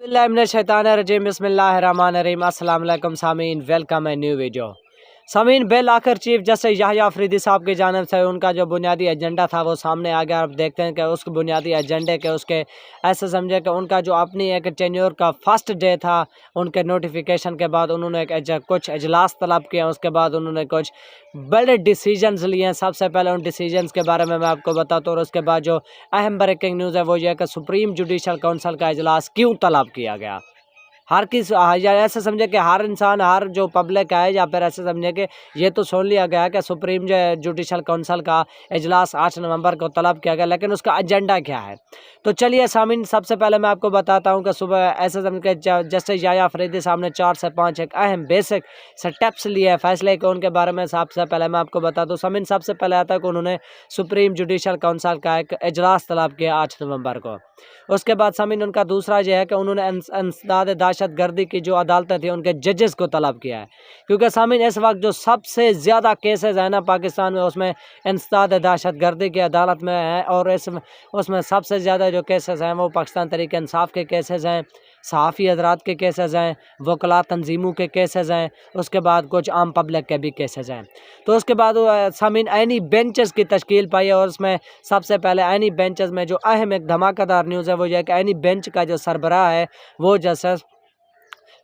बिस्मिल्लाहिर्रहमानिर्रहीम बिस्मिल्लाहिर्रहमानिर्रहीम अस्सलाम वालेकुम सामीन, वेलकम ए न्यू वीडियो। सामीन, बिल आखिर चीफ जस्टिस याह्या अफरीदी साहब की जानिब से उनका जो बुनियादी एजेंडा था वो सामने आ गया। अब देखते हैं कि उस बुनियादी एजेंडे के उसके ऐसे समझे कि उनका जो अपनी एक टेन्योर का फर्स्ट डे था, उनके नोटिफिकेशन के बाद उन्होंने कुछ इजलास तलब किए। उसके बाद उन्होंने कुछ बड़े डिसीजंस लिए हैं। सबसे पहले उन डिसीजंस के बारे में मैं आपको बताता हूँ, और उसके बाद जो अहम ब्रेकिंग न्यूज़ है वो ये है कि सुप्रीम जुडिशल काउंसिल का इजलास क्यों तलब किया गया। हर किस या ऐसे समझे कि हर इंसान, हर जो पब्लिक है, या फिर ऐसे समझे कि ये तो सुन लिया गया कि सुप्रीम जुडिशल काउंसिल का इजलास 8 नवंबर को तलब किया गया, लेकिन उसका एजेंडा क्या है। तो चलिए सामीन, सबसे पहले मैं आपको बताता हूं कि सुबह ऐसे समझ के जस्टिस याह्या अफरीदी साहब ने 4 से 5 एक अहम बेसिक स्टेप्स लिए हैं फैसले के। उनके बारे में सबसे पहले मैं आपको बता दूँ सामीन, सबसे पहले आता है कि उन्होंने सुप्रीम जुडिशल काउंसिल का एक इजलास तलब किया 8 नवंबर को। उसके बाद सामीन, उनका दूसरा ये है कि उन्होंने इंसदाद दहशत गर्दी की जो अदालतें थी उनके जजेस को तलब किया है, क्योंकि सामीन इस वक्त जो सबसे ज़्यादा केसेस हैं ना पाकिस्तान में, उसमें इंसदाद दहशत गर्दी की अदालत में है। और उसमें सबसे ज़्यादा जो केसेस हैं वो पाकिस्तान तहरीक इंसाफ के केसेस हैं, सहाफ़ी हजरात के केसेस हैं, वकला तंजीमों के केसेस हैं, उसके बाद कुछ आम पब्लिक के भी केसेस हैं। तो उसके बाद सामीन एनी बेंचेस की तश्कील पाई है, और उसमें सबसे पहले एनी बेंचेस में जो अहम एक धमाकेदार न्यूज़ है वो ये है कि एनी बेंच का जो सरबराह है वो जस्टिस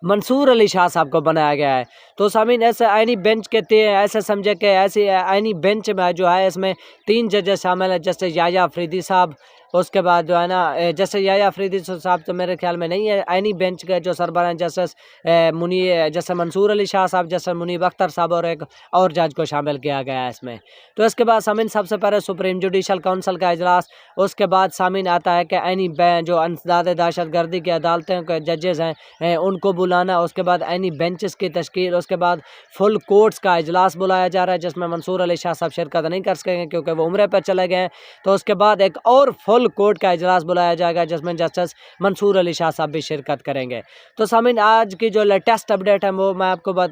मंसूर अली शाह साहब को बनाया गया है। तो सामीन ऐसे आइनी बेंच के ऐसे समझे कि ऐसी आइनी बेंच में जो है इसमें 3 जजेस शामिल हैं, जस्टिस याह्या अफरीदी साहब। उसके बाद जो है ना जस्टिस याह्या अफरीदी साहब तो मेरे ख्याल में नहीं है। आइनी बेंच के जो सरबराह हैं जस्टिस मंसूर अली शाह साहब, जस्टिस मुनीब अख्तर साहब, और एक और जज को शामिल किया गया है इसमें। तो इसके बाद सामीन सबसे पहले सुप्रीम जुडिशल काउंसिल का इजलास। उसके बाद सामीन आता है कि आइनी जो इंसदाद दहशत गर्दी की अदालतें के जजेस हैं उनको बुलाना। उसके बाद एनी बेंचेस की तश्कील। उसके बाद फुल कोर्ट्स का इजलास बुलाया जा रहा है, जिसमें मंसूर अली शाह साहब शिरकत नहीं कर सकेंगे क्योंकि वो उम्रे पर चले गए हैं। तो उसके बाद एक और फुल कोर्ट का इजलास बुलाया जाएगा जिसमें जस्टिस मंसूर अली शाह साहब भी शिरकत करेंगे। तो सामीन आज की जो लेटेस्ट अपडेट है वो मैं आपको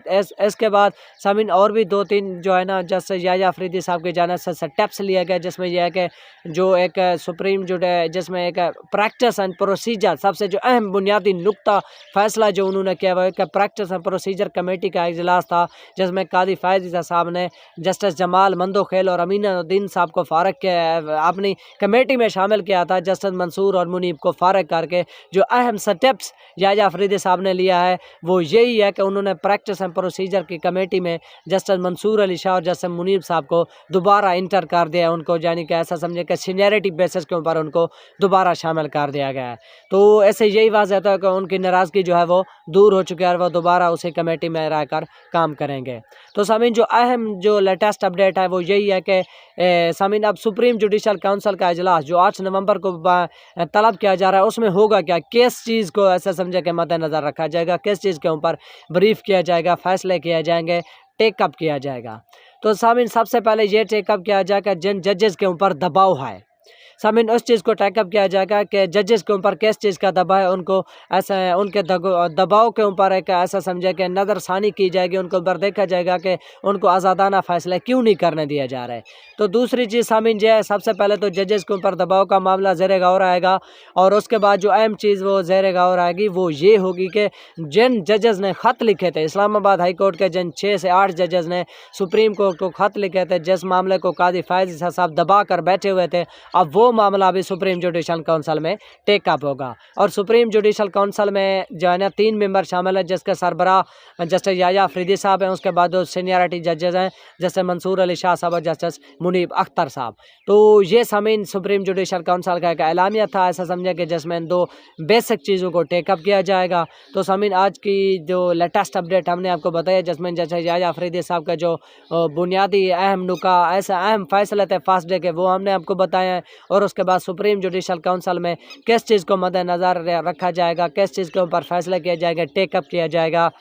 इसके बाद सामीन और भी 2-3 जो है ना जस्टिस याह्या अफरीदी साहब की जानिब से स्टेप्स लिए गए, जिसमें यह है कि जो एक सुप्रीम जिसमें एक प्रैक्टिस एंड प्रोसीजर, सबसे जो अहम बुनियादी नुक्ता फैसला जो उन्होंने किया हुआ है कि प्रैक्टिस एंड प्रोसीजर कमेटी का इजलास था, जिसमें कादी फैज़ ईसा साहब ने जस्टिस जमाल मंदोखेल और अमीनुद्दीन साहब को फारग के अपनी कमेटी में शामिल किया था। जस्टिस मंसूर और मुनीब को फारग करके जो अहम स्टेप्स याह्या अफरीदी साहब ने लिया है वो यही है कि उन्होंने प्रैक्टिस एंड प्रोसीजर की कमेटी में जस्टिस मंसूर अली शाह और जस्टिस मुनीब साहब को दोबारा इंटर कर दिया है। उनको यानी कि ऐसा समझे कि सीनियरिटी बेसिस के ऊपर उनको दोबारा शामिल कर दिया गया है। तो ऐसे यही वाज़ह होता है कि उनकी नाराज़गी जो है वो दूर हो चुकी है और वो दोबारा उसी कमेटी में रहकर काम करेंगे। तो सामीन जो अहम जो लेटेस्ट अपडेट है वो यही है कि सामीन अब सुप्रीम जुडिशल काउंसिल का इजलास जो 8 नवंबर को तलब किया जा रहा है उसमें होगा क्या, किस चीज़ को ऐसे समझे कि मद्देनज़र रखा जाएगा, किस चीज़ के ऊपर ब्रीफ किया जाएगा, फैसले किए जाएंगे, टेकअप किया जाएगा। तो सामीन सबसे पहले ये टेकअप किया जाएगा जिन जजेस के ऊपर दबाव है। सामीन उस चीज़ को टेकअप किया जाएगा कि जजेस के ऊपर किस चीज़ का दबाव है, उनको ऐसा उनके दबाव के ऊपर एक ऐसा समझे कि नज़रसानी की जाएगी, उनको ऊपर देखा जाएगा कि उनको आज़ादाना फैसले क्यों नहीं करने दिया जा रहा है। तो दूसरी चीज़ सामीन जो है, सबसे पहले तो जजेस के ऊपर दबाव का मामला ज़ेर गौर आएगा, और उसके बाद जो अहम चीज़ वो ज़ेर गौर आएगी वो ये होगी कि जिन जजेस ने ख़त लिखे थे, इस्लामाबाद हाई कोर्ट के जिन 6 से 8 जजेस ने सुप्रीम कोर्ट को ख़त लिखे थे जिस मामले को कादी फैज़ ईसा साहब दबा कर बैठे हुए थे, अब वो मामला भी सुप्रीम जुडिशल काउंसिल में टेकअप होगा। और सुप्रीम जुडिशल काउंसिल में जो है ना 3 मेंबर शामिल हैं, जिसके सरबराह जस्टिस याह्या अफरीदी साहब हैं। उसके बाद जो सीनियरिटी जजेस हैं जस्टिस मंसूर अली शाह साहब और जस्टिस मुनीब अख्तर साहब। तो ये सामीन सुप्रीम जुडिशल काउंसिल का एक एलामिया था, ऐसा समझे कि जिसमें इन 2 बेसिक चीज़ों को टेकअप किया जाएगा। तो सामीन आज की जो लेटेस्ट अपडेट हमने आपको बताया, जिसमें जस्टिस याह्या अफरीदी साहब का जो बुनियादी अहम नुका ऐसा अहम फैसले थे फर्स्ट डे के वो हमने आपको बताए हैं। और उसके बाद सुप्रीम जुडिशल काउंसिल में किस चीज़ को मद्देनज़र रखा जाएगा, किस चीज़ के ऊपर फैसला किया जाएगा, टेकअप किया जाएगा,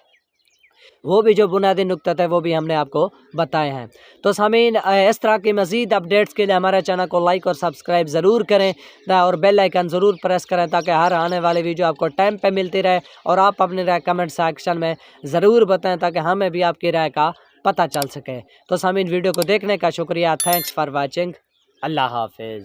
वो भी जो बुनियादी नुक्ते थे वो भी हमने आपको बताए हैं। तो सामीन इस तरह की मज़ीद अपडेट्स के लिए हमारे चैनल को लाइक और सब्सक्राइब ज़रूर करें और बेल आइकन ज़रूर प्रेस करें ताकि हर आने वाली वीडियो आपको टाइम पे मिलती रहे। और आप अपनी राय कमेंट सेक्शन में ज़रूर बताएं ताकि हमें भी आपकी राय का पता चल सके। तो सामीन वीडियो को देखने का शुक्रिया। Thanks for watching. अल्लाह हाफिज़।